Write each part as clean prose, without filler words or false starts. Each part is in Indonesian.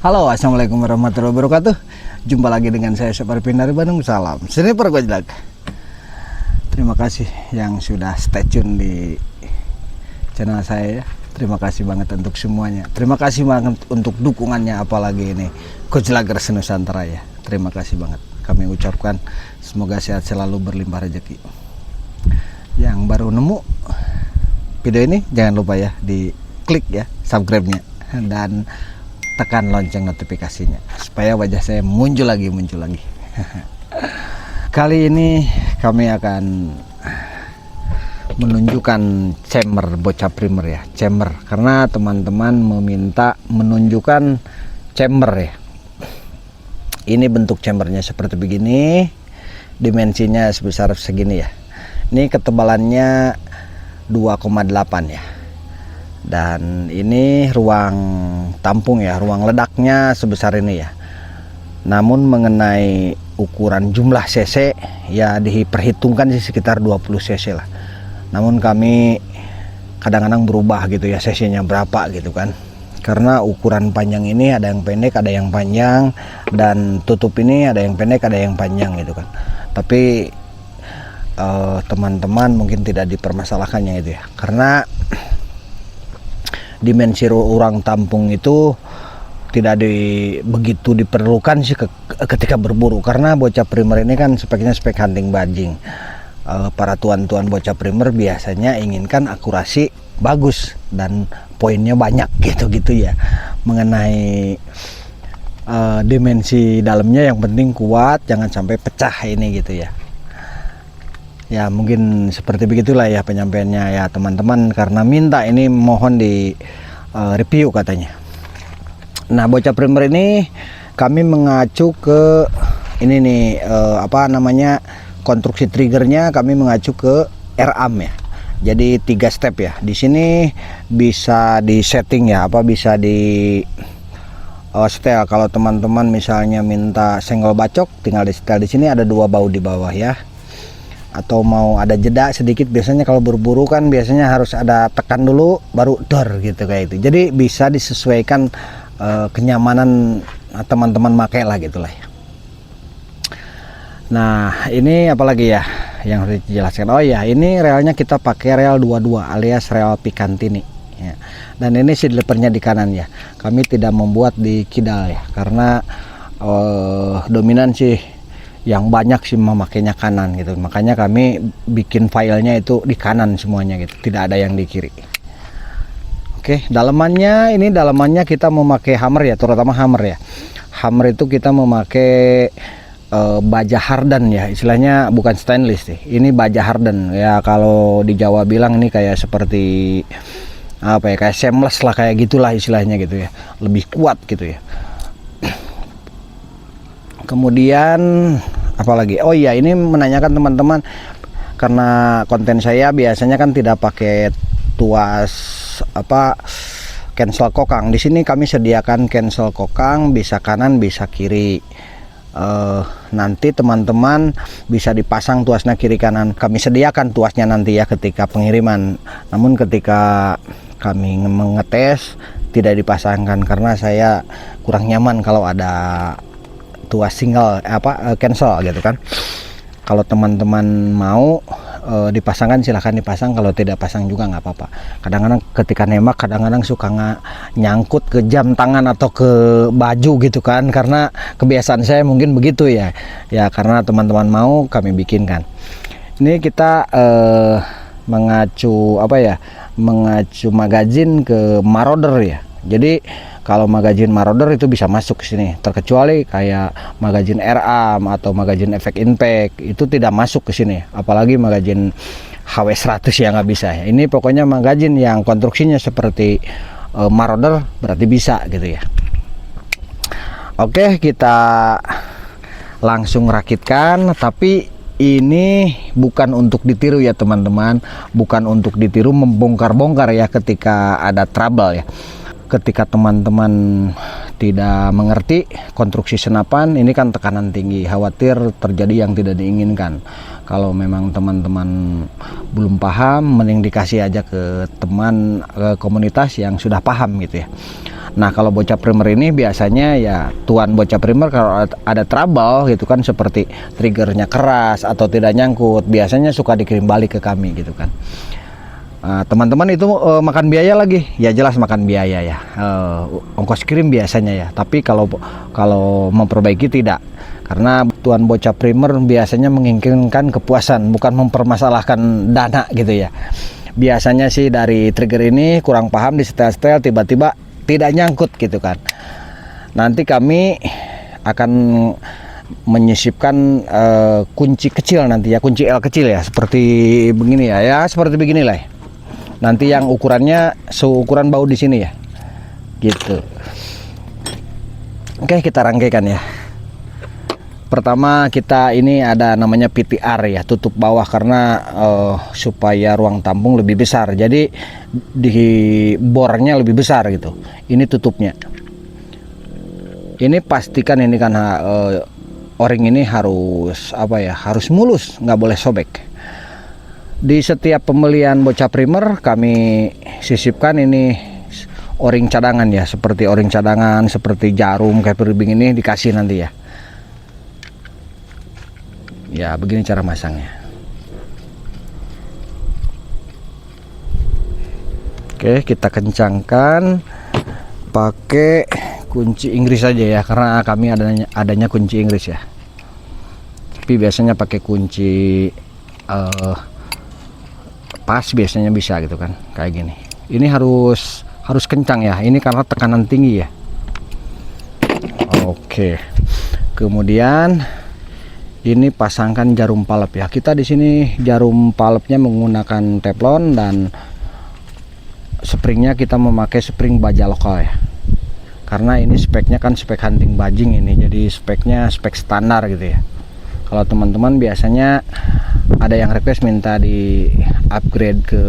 Halo, assalamualaikum warahmatullahi wabarakatuh. Jumpa lagi dengan saya Separpin dari Bandung. Salam sniper Gojlak. Terima kasih yang sudah stay tune di channel saya ya. Terima kasih banget untuk semuanya. Terima kasih banget untuk dukungannya, apalagi ini Gojlagers Nusantara ya. Terima kasih banget. Kami ucapkan semoga sehat selalu, berlimpah rezeki. Yang baru nemu video ini jangan lupa ya di klik ya subscribe-nya dan tekan lonceng notifikasinya supaya wajah saya muncul lagi. Kali ini kami akan menunjukkan chamber bocah primer ya, chamber, karena teman-teman meminta menunjukkan chamber ya. Ini bentuk chambernya seperti begini, dimensinya sebesar segini ya. Ini ketebalannya 2,8 ya. Dan ini ruang tampung ya, ruang ledaknya sebesar ini ya. Namun mengenai ukuran jumlah cc ya diperhitungkan sih sekitar 20 cc lah. Namun kami kadang-kadang berubah gitu ya, cc nya berapa gitu kan. Karena ukuran panjang ini ada yang pendek, ada yang panjang, dan tutup ini ada yang pendek, ada yang panjang gitu kan. Tapi teman-teman mungkin tidak dipermasalahkannya itu ya, karena dimensi ruang tampung itu tidak begitu diperlukan sih ketika berburu, karena bocah primer ini kan speknya spek hunting bajing. Para tuan-tuan bocah primer biasanya inginkan akurasi bagus dan poinnya banyak gitu ya. Mengenai dimensi dalamnya yang penting kuat, jangan sampai pecah ini gitu ya. Ya mungkin seperti begitulah ya penyampaiannya ya teman-teman, karena minta ini mohon di review katanya. Nah bocah primer ini kami mengacu ke ini nih konstruksi triggernya kami mengacu ke R-arm ya. Jadi 3 step ya. Di sini bisa di setting ya, bisa di setel. Kalau teman-teman misalnya minta senggol bacok, tinggal di setel. Di sini ada 2 baut di bawah ya. Atau mau ada jeda sedikit, biasanya kalau berburu kan biasanya harus ada tekan dulu baru dor gitu kayak itu. Jadi bisa disesuaikan kenyamanan teman-teman pakai lah gitulah ya. Nah ini apalagi ya yang harus dijelaskan. Oh ya, ini relnya kita pakai rel 22 alias rel Picatinny ya. Dan ini silipernya di kanan ya, kami tidak membuat di kidal ya, karena dominan sih yang banyak sih memakainya kanan gitu, makanya kami bikin filenya itu di kanan semuanya gitu, tidak ada yang di kiri. Oke, dalamannya ini kita memakai hammer ya, terutama hammer ya. Hammer itu kita memakai baja harden ya, istilahnya bukan stainless sih, ini baja harden ya. Kalau di Jawa bilang ini kayak seperti apa ya, kayak seamless lah, kayak gitulah istilahnya gitu ya, lebih kuat gitu ya. Kemudian apalagi, oh iya ini menanyakan teman-teman, karena konten saya biasanya kan tidak pakai tuas cancel kokang. Di sini kami sediakan cancel kokang, bisa kanan bisa kiri. Nanti teman-teman bisa dipasang tuasnya kiri kanan, kami sediakan tuasnya nanti ya ketika pengiriman. Namun ketika kami mengetes tidak dipasangkan, karena saya kurang nyaman kalau ada tuas single cancel gitu kan. Kalau teman-teman mau dipasangkan silahkan dipasang, kalau tidak pasang juga nggak apa-apa. Kadang-kadang ketika nembak kadang-kadang suka nyangkut ke jam tangan atau ke baju gitu kan, karena kebiasaan saya mungkin begitu ya karena teman-teman mau kami bikinkan. Ini kita mengacu magazin ke Marauder ya. Jadi kalau magazin Marauder itu bisa masuk ke sini, terkecuali kayak magazin R-arm atau magazin efek impact itu tidak masuk ke sini, apalagi magazin HW100 ya nggak bisa ya. Ini pokoknya magazin yang konstruksinya seperti Marauder berarti bisa gitu ya. Oke, kita langsung rakitkan, tapi ini bukan untuk ditiru ya teman-teman, bukan untuk ditiru membongkar-bongkar ya ketika ada trouble ya. Ketika teman-teman tidak mengerti konstruksi senapan, ini kan tekanan tinggi, khawatir terjadi yang tidak diinginkan. Kalau memang teman-teman belum paham, mending dikasih aja ke teman, ke komunitas yang sudah paham gitu ya. Nah kalau bocah primer ini biasanya ya tuan bocah primer kalau ada trouble gitu kan, seperti triggernya keras atau tidak nyangkut, biasanya suka dikirim balik ke kami gitu kan. Teman-teman itu makan biaya lagi, ya jelas makan biaya ya, ongkos kirim biasanya ya. Tapi kalau memperbaiki tidak, karena tuan bocah primer biasanya menginginkan kepuasan, bukan mempermasalahkan dana gitu ya. Biasanya sih dari trigger ini kurang paham, di setel-setel tiba-tiba tidak nyangkut gitu kan. Nanti kami akan menyisipkan kunci kecil nanti ya, kunci L kecil ya, seperti begini ya, ya seperti beginilah. Nanti yang ukurannya seukuran baut di sini ya, gitu. Oke, kita rangkaikan ya. Pertama kita ini ada namanya PTR ya, tutup bawah, karena supaya ruang tampung lebih besar, jadi di bornya lebih besar gitu. Ini tutupnya. Ini pastikan ini kan o-ring ini harus apa ya, harus mulus, nggak boleh sobek. Di setiap pembelian bocah primer kami sisipkan ini o-ring cadangan ya, seperti o-ring cadangan, seperti jarum kayak ribbing ini dikasih nanti ya. Ya begini cara masangnya. Oke, kita kencangkan pakai kunci Inggris saja ya, karena kami adanya kunci Inggris ya. Tapi biasanya pakai kunci pas biasanya bisa gitu kan, kayak gini. Ini harus kencang ya, ini karena tekanan tinggi ya. Oke. Kemudian ini pasangkan jarum palep ya. Kita di sini jarum palepnya menggunakan teflon, dan springnya kita memakai spring baja lokal ya. Karena ini speknya kan spek hunting bajing ini, jadi speknya spek standar gitu ya. Kalau teman-teman biasanya ada yang request minta di upgrade ke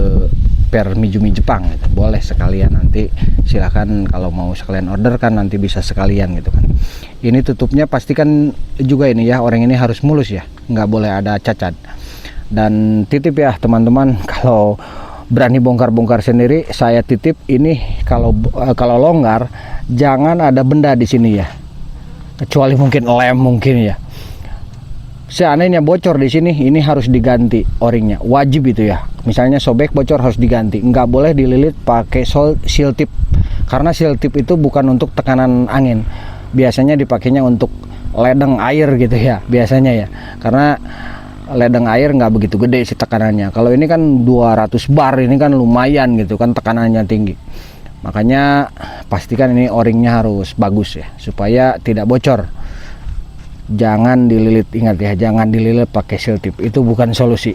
per Mijumi Jepang gitu, boleh sekalian, nanti silahkan kalau mau sekalian order kan nanti bisa sekalian gitu kan. Ini tutupnya pastikan juga ini ya, orang ini harus mulus ya, nggak boleh ada cacat. Dan titip ya teman-teman, kalau berani bongkar-bongkar sendiri, saya titip ini kalau longgar jangan ada benda di sini ya, kecuali mungkin lem mungkin ya. Seandainya bocor di sini, ini harus diganti o-ringnya, wajib itu ya. Misalnya sobek bocor harus diganti, nggak boleh dililit pakai seal tip, karena seal tip itu bukan untuk tekanan angin, biasanya dipakainya untuk ledeng air gitu ya biasanya ya, karena ledeng air nggak begitu gede sih tekanannya. Kalau ini kan 200 bar, ini kan lumayan gitu kan, tekanannya tinggi. Makanya pastikan ini o-ringnya harus bagus ya, supaya tidak bocor. Jangan dililit, ingat ya, jangan dililit pakai seal tip, itu bukan solusi,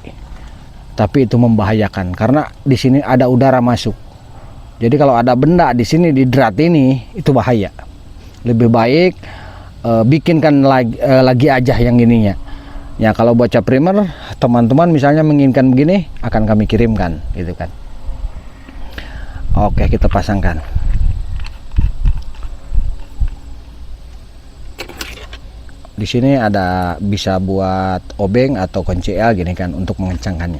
tapi itu membahayakan karena di sini ada udara masuk. Jadi kalau ada benda di sini, di drat ini, itu bahaya. Lebih baik bikinkan lagi aja yang ininya ya. Kalau bocah primer teman-teman misalnya menginginkan begini, akan kami kirimkan gitu kan. Oke, kita pasangkan. Di sini ada bisa buat obeng atau kunci L gini kan, untuk mengencangkannya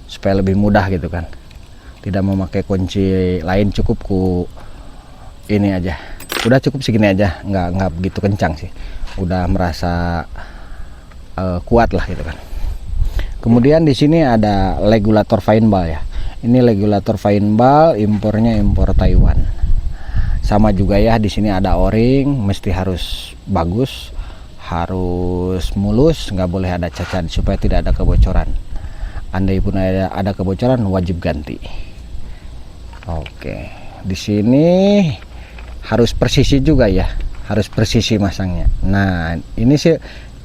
supaya lebih mudah gitu kan. Tidak memakai kunci lain, cukup ku ini aja. Udah cukup segini aja, nggak begitu kencang sih. Udah merasa kuat lah gitu kan. Kemudian di sini ada regulator fine ball ya. Ini regulator fine ball, impornya impor Taiwan. Sama juga ya, di sini ada o-ring, mesti harus bagus, harus mulus, nggak boleh ada cacat supaya tidak ada kebocoran. Andai pun ada kebocoran, wajib ganti. Oke, di sini harus presisi juga ya, harus presisi masangnya. Nah, ini sih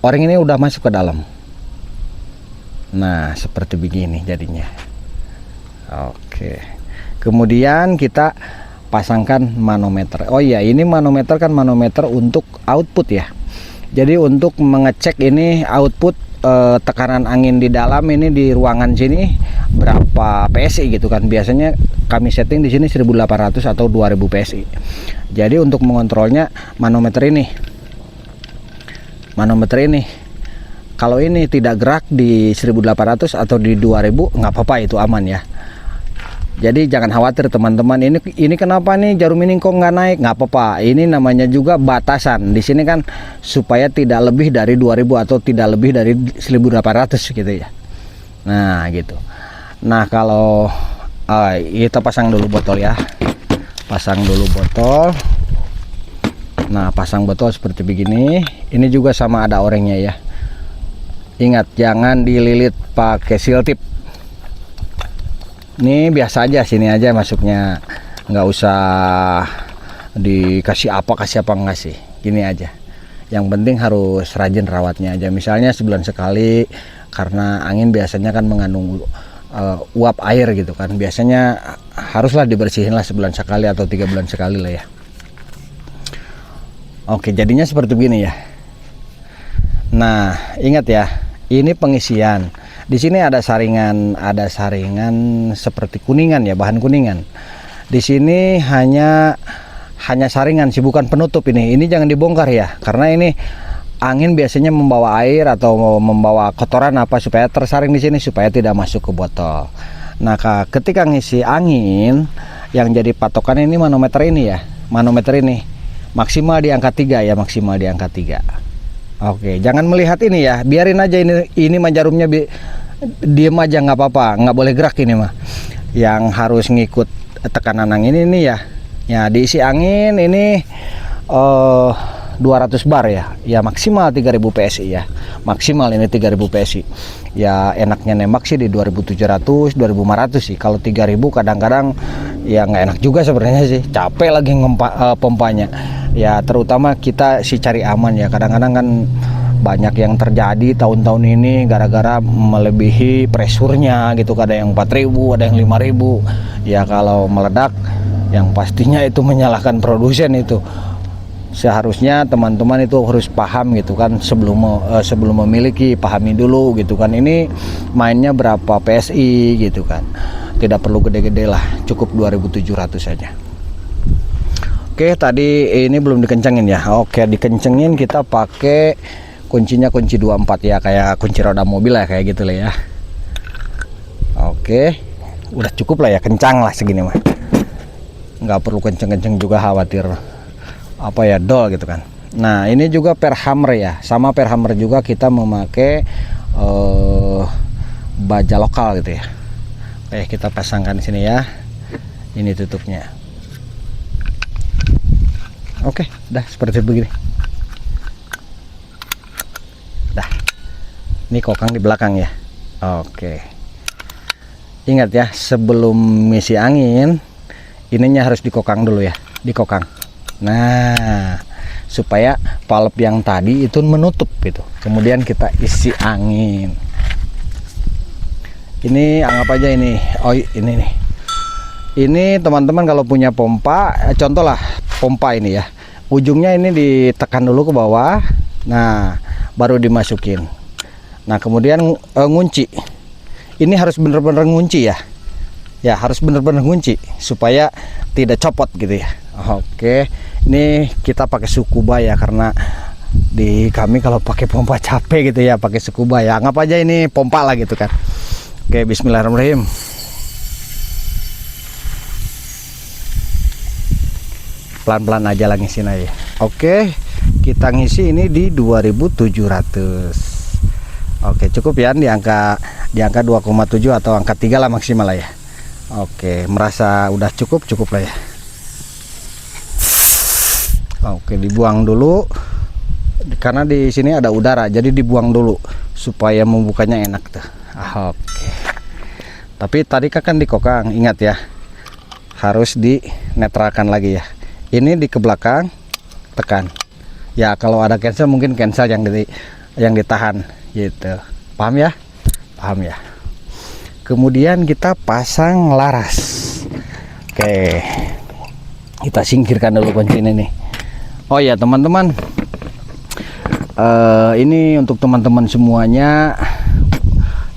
o-ring ini udah masuk ke dalam. Nah, seperti begini jadinya. Oke, kemudian kita pasangkan manometer. Oh iya, ini manometer kan manometer untuk output ya. Jadi untuk mengecek ini output tekanan angin di dalam ini, di ruangan sini berapa PSI gitu kan. Biasanya kami setting di sini 1800 atau 2000 PSI. Jadi untuk mengontrolnya manometer ini. Kalau ini tidak gerak di 1800 atau di 2000, nggak apa-apa, itu aman ya. Jadi jangan khawatir teman-teman, ini kenapa nih jarum ini kok nggak naik? Nggak apa-apa, ini namanya juga batasan. Di sini kan supaya tidak lebih dari 2000 atau tidak lebih dari 1800 gitu ya. Nah gitu. Nah kalau kita pasang dulu botol ya, pasang dulu botol. Nah pasang botol seperti begini. Ini juga sama ada orangnya ya. Ingat jangan dililit pakai seal tip. Ini biasa aja, sini aja masuknya, nggak usah dikasih apa enggak sih, gini aja. Yang penting harus rajin rawatnya aja, misalnya sebulan sekali, karena angin biasanya kan mengandung uap air gitu kan, biasanya haruslah dibersihin lah sebulan sekali atau 3 bulan sekali lah ya. Oke, jadinya seperti begini ya. Nah ingat ya, ini pengisian. Di sini ada saringan seperti kuningan ya, bahan kuningan. Di sini hanya saringan sih, bukan penutup ini. Ini jangan dibongkar ya, karena ini angin biasanya membawa air atau membawa kotoran apa supaya tersaring di sini supaya tidak masuk ke botol. Nah, ketika ngisi angin, yang jadi patokan ini manometer ini ya. Manometer ini maksimal di angka 3 ya, maksimal di angka 3. Oke, jangan melihat ini ya, biarin aja ini mah jarumnya diem aja, nggak apa-apa, nggak boleh gerak ini mah. Yang harus ngikut tekanan angin ini ya. Ya diisi angin ini 200 bar ya maksimal 3000 PSI ya, maksimal ini 3000 PSI. Ya enaknya nembak sih di 2700, 2500 sih. Kalau 3000 kadang-kadang ya nggak enak juga sebenarnya sih, capek lagi pompanya. Ya terutama kita sih cari aman ya, kadang-kadang kan banyak yang terjadi tahun-tahun ini gara-gara melebihi presurnya gitu, ada yang 4000, ada yang 5000 ya. Kalau meledak yang pastinya itu menyalahkan produsen itu. Seharusnya teman-teman itu harus paham gitu kan, sebelum memiliki, pahami dulu gitu kan, ini mainnya berapa PSI gitu kan, tidak perlu gede-gede lah, cukup 2700 saja. Oke, tadi ini belum dikencengin ya. Oke, dikencengin kita pakai kuncinya kunci 24 ya, kayak kunci roda mobil ya, kayak gitu lah ya. Oke, udah cukup lah ya, kencang lah segini mah, nggak perlu kenceng-kenceng juga, khawatir apa ya dol gitu kan. Nah ini juga per hammer ya, sama per hammer juga kita memakai baja lokal gitu ya. Oke, kita pasangkan di sini ya, ini tutupnya. Oke, dah seperti begini. Dah, ini kokang di belakang ya. Oke, ingat ya, sebelum ngisi angin ininya harus dikokang dulu ya, dikokang. Nah supaya valve yang tadi itu menutup gitu, kemudian kita isi angin. Ini anggap aja ini, oh ini nih, ini teman-teman kalau punya pompa, contoh lah pompa ini ya, ujungnya ini ditekan dulu ke bawah, nah baru dimasukin. Nah kemudian ngunci, ini harus bener-bener ngunci ya, ya harus bener-bener ngunci supaya tidak copot gitu ya. Oke, ini kita pakai Tsukuba ya, karena di kami kalau pakai pompa capek gitu ya, pakai Tsukuba ya, anggap aja ini pompa lah gitu kan. Oke, bismillahirrahmanirrahim. Pelan-pelan aja lah ngisiin aja. Oke, kita ngisi ini di 2700. Oke, cukup ya, di angka 2,7 atau angka 3 lah maksimal lah ya. Oke, merasa udah cukup lah ya. Oke, dibuang dulu karena di sini ada udara, jadi dibuang dulu supaya membukanya enak tuh. Oke, tapi tadi kan dikokang, ingat ya, harus dinetralkan lagi ya. Ini di ke belakang, tekan ya. Kalau ada cancel, mungkin cancel yang ditahan gitu, paham ya, paham ya. Kemudian kita pasang laras. Oke, kita singkirkan dulu kunci ini nih. Oh ya teman-teman, ini untuk teman-teman semuanya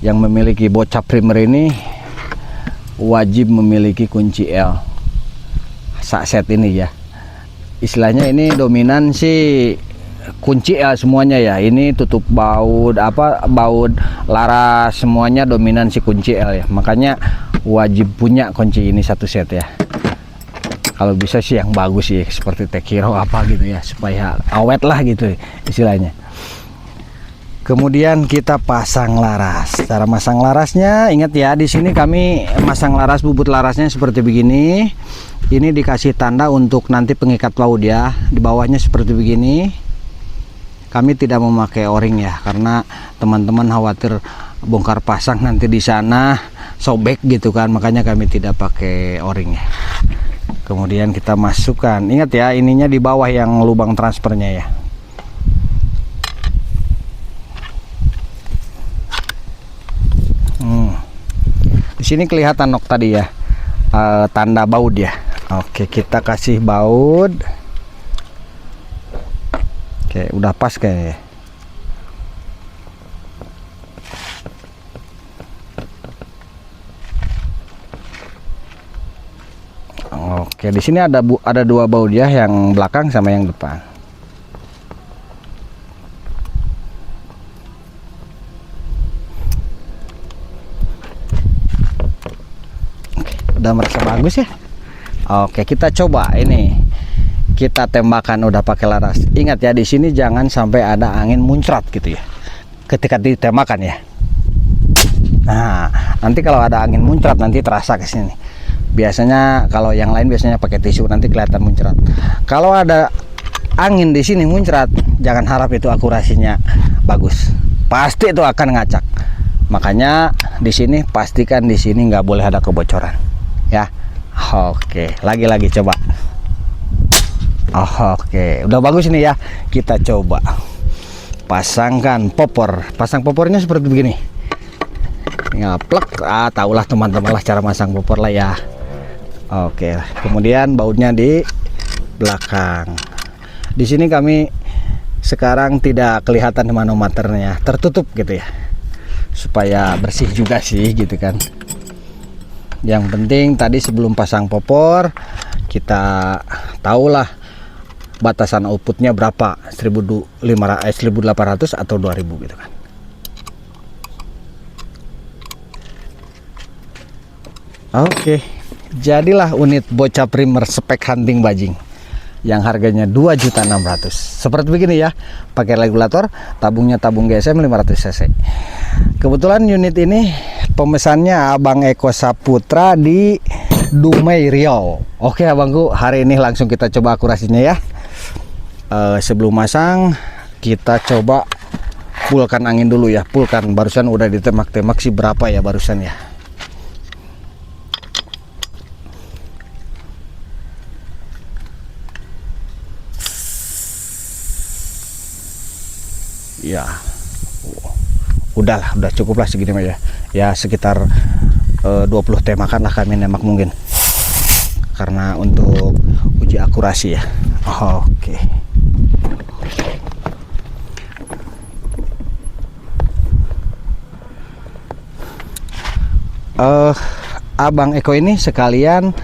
yang memiliki bocah primer ini wajib memiliki kunci L set ini ya. Istilahnya ini dominan sih kunci L semuanya ya. Ini tutup baut, baut laras, semuanya dominan si kunci L ya. Makanya wajib punya kunci ini satu set ya. Kalau bisa sih yang bagus sih seperti Tekiro apa gitu ya, supaya awet lah gitu istilahnya. Kemudian kita pasang laras. Cara masang larasnya, ingat ya, di sini kami masang laras, bubut larasnya seperti begini. Ini dikasih tanda untuk nanti pengikat baut ya. Di bawahnya seperti begini. Kami tidak memakai o-ring ya, karena teman-teman khawatir bongkar pasang nanti di sana sobek gitu kan, makanya kami tidak pakai o-ring ya. Kemudian kita masukkan, ingat ya, ininya di bawah yang lubang transfernya ya. Di sini kelihatan nok tadi ya, tanda baut ya. Oke, kita kasih baut. Oke, udah pas kayaknya. Oke, di sini ada dua baut ya, yang belakang sama yang depan. Oke, udah merasa bagus ya. Oke, kita coba ini. Kita tembakan udah pakai laras. Ingat ya, di sini jangan sampai ada angin muncrat gitu ya. Ketika ditembakkan ya. Nah, nanti kalau ada angin muncrat nanti terasa ke sini. Biasanya kalau yang lain biasanya pakai tisu, nanti kelihatan muncrat. Kalau ada angin di sini muncrat, jangan harap itu akurasinya bagus. Pasti itu akan ngacak. Makanya di sini pastikan di sini nggak boleh ada kebocoran, ya. Oke, lagi-lagi coba. Oke, udah bagus ini ya. Kita coba pasangkan popor. Pasang popornya seperti begini. Ngaplek, tahulah teman-teman lah cara masang popor lah ya. Oke, kemudian bautnya di belakang. Di sini kami sekarang tidak kelihatan manometernya, tertutup gitu ya, supaya bersih juga sih gitu kan. Yang penting tadi sebelum pasang popor kita tahulah batasan outputnya berapa, 1800 atau 2000 gitu kan. Oke, jadilah unit bocah primer spek hunting bajing yang harganya 2.600.000. Seperti begini ya, pakai regulator, tabungnya tabung GSM 500 cc. Kebetulan unit ini pemesannya Abang Eko Saputra di Dumai, Riau. Oke abangku, hari ini langsung kita coba akurasinya ya. Sebelum masang kita coba pulkan angin dulu ya. Pulkan, barusan udah ditemak-temak sih berapa ya barusan ya. Ya, udahlah, udah cukup lah segini ya. Ya sekitar 20 temakan lah kami nembak mungkin, karena untuk uji akurasi ya. Oke. Abang Eko ini sekalian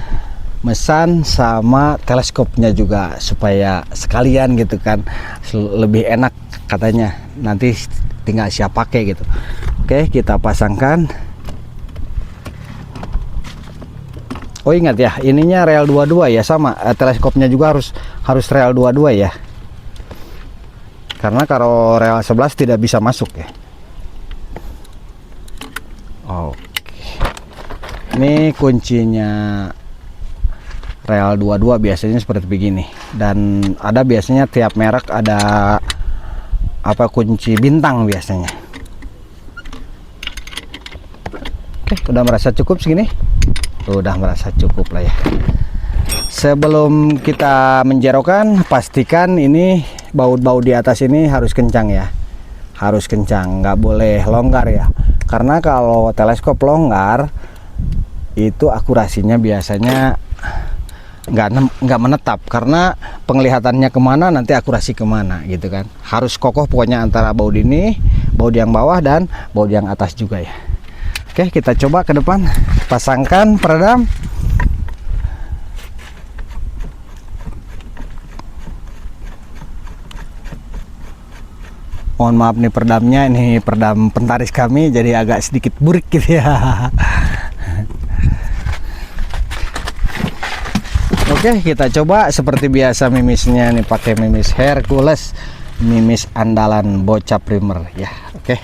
mesan sama teleskopnya juga, supaya sekalian gitu kan, lebih enak katanya, nanti tinggal siap pakai gitu. Oke, kita pasangkan. Oh ingat ya, ininya real 22 ya, sama teleskopnya juga harus real 22 ya, karena kalau real 11 tidak bisa masuk ya. Oke, ini kuncinya real 22 biasanya seperti begini, dan ada biasanya tiap merek ada apa kunci bintang biasanya. Oke, udah merasa cukup segini? Udah merasa cukup lah ya. Sebelum kita menjerokan, pastikan ini baut-baut di atas ini harus kencang ya, harus kencang, nggak boleh longgar ya, karena kalau teleskop longgar itu akurasinya biasanya nggak menetap, karena penglihatannya kemana nanti akurasi kemana gitu kan. Harus kokoh pokoknya antara baut ini, baut yang bawah dan baut yang atas juga ya. Oke, kita coba ke depan, pasangkan peredam. Mohon maaf nih peredamnya, ini peredam pentaris kami jadi agak sedikit burik gitu ya. Oke, kita coba seperti biasa mimisnya nih, pakai mimis Hercules, mimis andalan bocah primer ya. Oke,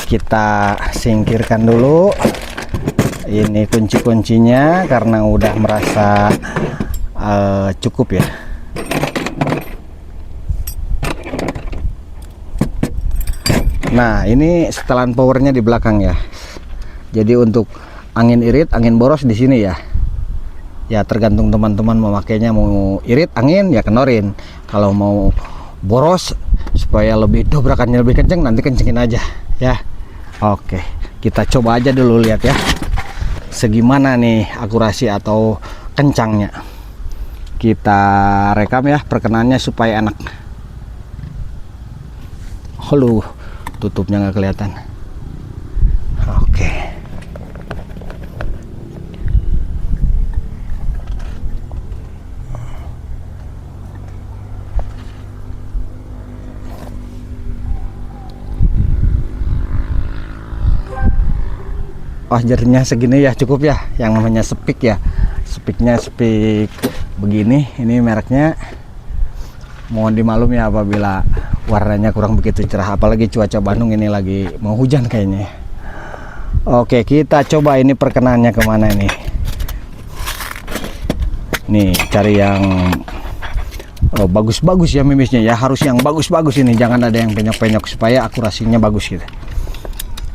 kita singkirkan dulu ini kunci-kuncinya karena udah merasa cukup ya. Nah, ini setelan powernya di belakang ya. Jadi untuk angin irit, angin boros di sini ya. Ya tergantung teman-teman memakainya, mau irit angin ya kenorin. Kalau mau boros supaya lebih dobrakannya lebih kenceng, nanti kencengin aja ya. Oke, kita coba aja dulu lihat ya. Segimana nih akurasi atau kencangnya. Kita rekam ya perkenaannya supaya enak. Halo, tutupnya nggak kelihatan. Oke. Oh, jarinya segini ya cukup ya, yang namanya sepik ya. Sepiknya sepik begini, ini mereknya. Mohon dimaklum ya apabila warnanya kurang begitu cerah, apalagi cuaca Bandung ini lagi mau hujan kayaknya. Oke, kita coba ini perkenaannya kemana nih. Nih cari yang bagus-bagus ya mimisnya ya, harus yang bagus-bagus ini, jangan ada yang penyok-penyok supaya akurasinya bagus gitu.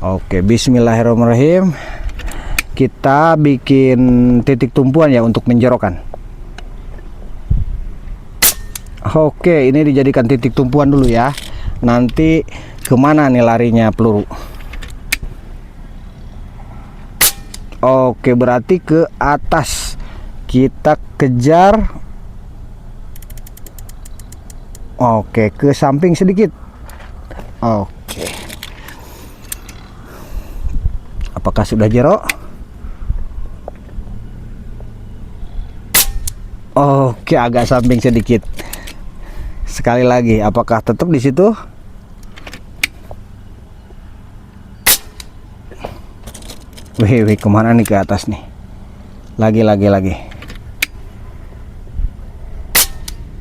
Oke, bismillahirrahmanirrahim. Kita bikin titik tumpuan ya untuk menjorokkan. Oke, ini dijadikan titik tumpuan dulu ya. Nanti kemana nih larinya peluru? Oke, berarti ke atas. Kita kejar. Oke, ke samping sedikit. Oke. Apakah sudah jerok? Oke, agak samping sedikit. Sekali lagi, apakah tetap di situ? Wih, kemana nih ke atas nih? Lagi.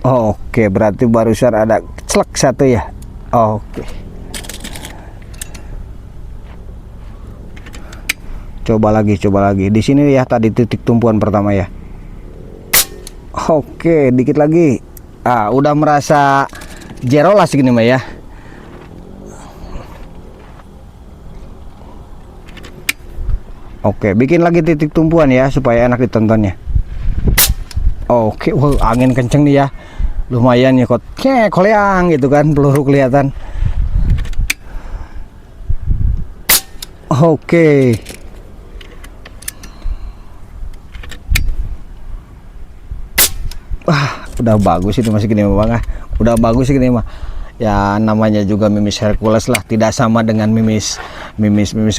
Oke, berarti barusan ada celek satu ya. Oke. Coba lagi. Di sini ya tadi titik tumpuan pertama ya. Oke, dikit lagi. Udah merasa jerolas segini mah ya. Oke, bikin lagi titik tumpuan ya supaya enak ditontonnya. Oke, wow, angin kenceng nih ya. Lumayan ya kok. Koleang gitu kan, peluru kelihatan. Oke. Udah bagus itu masih gini mah, udah bagus gini mah ya, namanya juga mimis Hercules lah, tidak sama dengan mimis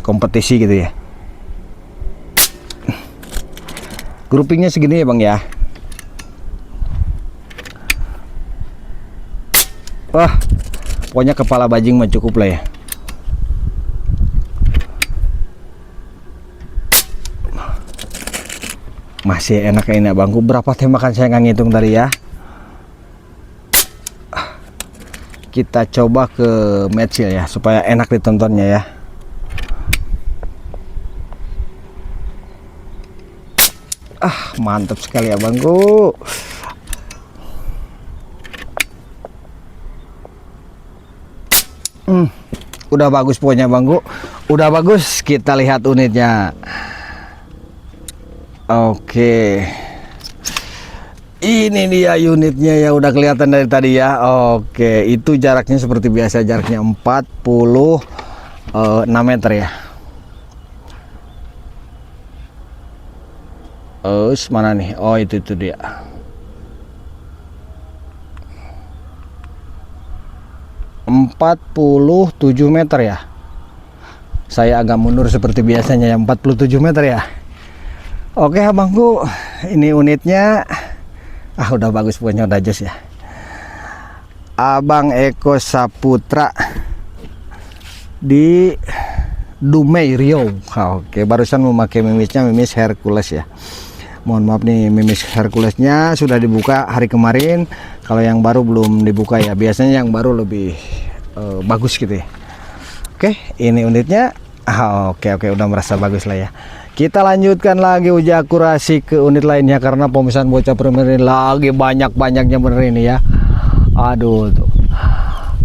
kompetisi gitu ya. Groupingnya segini ya bang ya. Wah, pokoknya kepala bajing mah cukup lah ya. Masih enak ini abangku. Berapa tembakan saya nggak ngitung tadi ya. Kita coba ke match ya supaya enak ditontonnya ya. Mantap sekali abangku. Udah bagus pokoknya abangku. Udah bagus. Kita lihat unitnya. Oke, ini dia unitnya ya, udah kelihatan dari tadi ya. Oke, itu jaraknya seperti biasa, jaraknya 46 meter ya. Mana nih? Oh, itu dia. (47 meter ya. Saya agak mundur seperti biasanya ya, 47 meter ya. Oke abangku, ini unitnya udah bagus pokoknya, udah jos ya. Abang Eko Saputra di Dumai Riau. Oke, barusan memakai mimisnya mimis Hercules ya. Mohon maaf nih, Mimis Herculesnya sudah dibuka hari kemarin. Kalau yang baru belum dibuka ya. Biasanya yang baru lebih bagus gitu ya. Oke, ini unitnya. Oke, udah merasa bagus lah ya. Kita lanjutkan lagi uji akurasi ke unit lainnya karena pemesan bocah primer ini lagi banyak-banyaknya bener ini ya. Aduh tuh.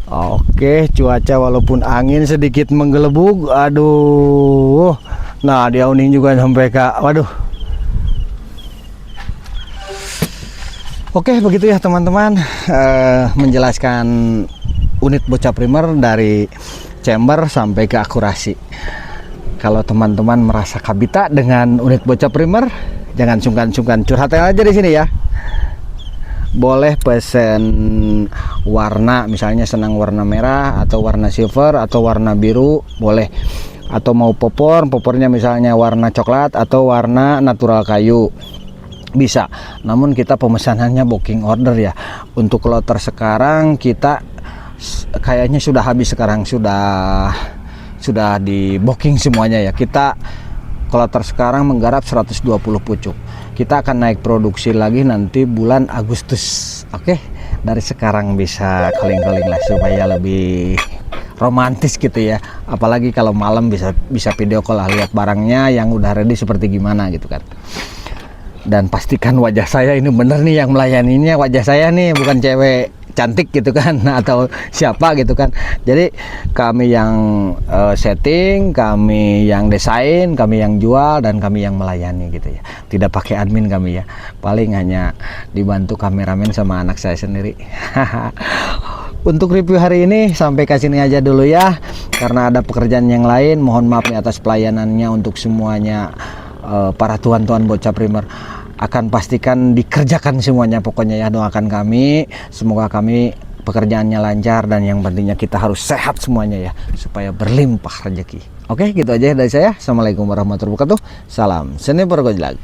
Oke, cuaca walaupun angin sedikit menggelembung, aduh. Nah, dia uning juga sampai ke, waduh. Oke, begitu ya teman-teman, menjelaskan unit bocah primer dari chamber sampai ke akurasi. Kalau teman-teman merasa kabita dengan unit bocah primer, jangan sungkan-sungkan curhat aja di sini ya. Boleh pesen warna, misalnya senang warna merah atau warna silver atau warna biru, boleh. Atau mau popornya misalnya warna coklat atau warna natural kayu, bisa. Namun kita pemesanannya booking order ya. Untuk kloter sekarang kita kayaknya sudah habis sekarang, sudah di booking semuanya ya. Kita kloter sekarang menggarap 120 pucuk. Kita akan naik produksi lagi nanti bulan Agustus. Oke, dari sekarang bisa calling-calling lah supaya lebih romantis gitu ya. Apalagi kalau malam bisa video call lah, lihat barangnya yang udah ready seperti gimana gitu kan. Dan pastikan wajah saya ini bener nih yang melayaninya, wajah saya nih bukan cewek cantik gitu kan atau siapa gitu kan. Jadi kami yang setting, kami yang desain, kami yang jual, dan kami yang melayani gitu ya. Tidak pakai admin kami ya, paling hanya dibantu kameramen sama anak saya sendiri. Untuk review hari ini sampai ke sini aja dulu ya, karena ada pekerjaan yang lain. Mohon maaf nih atas pelayanannya untuk semuanya. Para tuan-tuan bocah primer akan pastikan dikerjakan semuanya, pokoknya ya. Doakan kami, semoga kami pekerjaannya lancar, dan yang pentingnya kita harus sehat semuanya ya, supaya berlimpah rezeki. Oke, gitu aja dari saya. Assalamualaikum warahmatullahi wabarakatuh. Salam seni pergojlag.